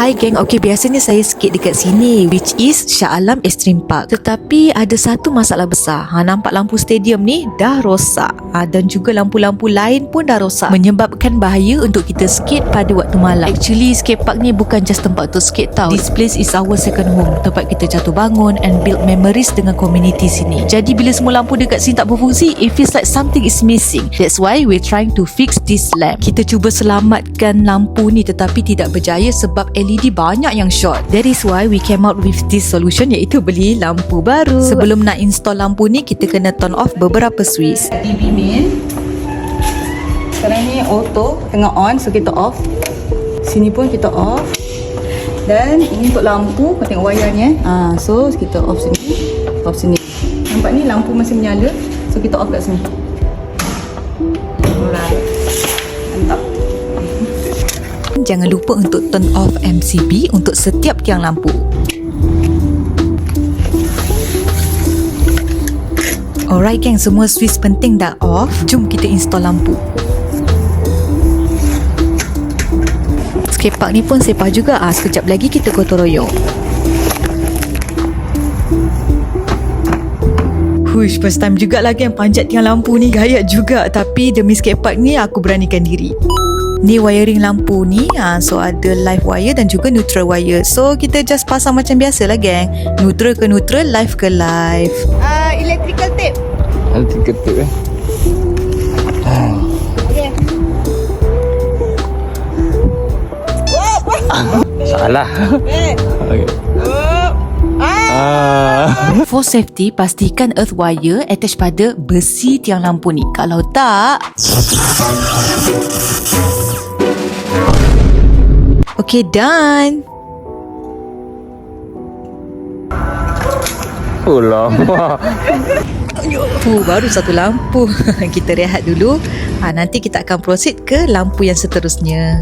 Hai geng, okay, biasanya saya skate dekat sini, which is Shah Alam Extreme Park. Tetapi ada satu masalah besar. Nampak lampu stadium ni dah rosak. Dan juga lampu-lampu lain pun dah rosak, menyebabkan bahaya untuk kita skate pada waktu malam. Actually, skate park ni bukan just tempat untuk skate tau. This place is our second home, tempat kita jatuh bangun and build memories dengan community sini. Jadi bila semua lampu dekat sini tak berfungsi, it feels like something is missing. That's why we're trying to fix this lamp. Kita cuba selamatkan lampu ni tetapi tidak berjaya sebab LED banyak yang short. That is why we came out with this solution, iaitu beli lampu baru. Sebelum nak install lampu ni, kita kena turn off beberapa switch. TV main. Sekarang ni auto tengah on, so kita off. Sini pun kita off. Dan ini untuk lampu, kau tengok wayarnya. So kita off sini, off sini. Nampak ni lampu masih menyala, so kita off kat sini. Alright. Mantap. Jangan lupa untuk turn off MCB untuk setiap tiang lampu. Alright geng, semua switch penting dah off. Jom kita install lampu. Skatepark ni pun sepah juga. Sekejap lagi kita gotong royong. Hush, first time jugalah geng panjat tiang lampu ni. Gayat juga, tapi demi skatepark ni aku beranikan diri. Ni wiring lampu ni, so ada live wire dan juga neutral wire. So kita just pasang macam biasa lah geng. Neutral ke neutral, live ke live. Electrical tape. Electrical tape Okay. Salah. Okay. For safety, pastikan earth wire attach pada besi tiang lampu ni. Kalau tak... Okay, done. Oh lama. Baru satu lampu. Kita rehat dulu. Nanti kita akan proceed ke lampu yang seterusnya.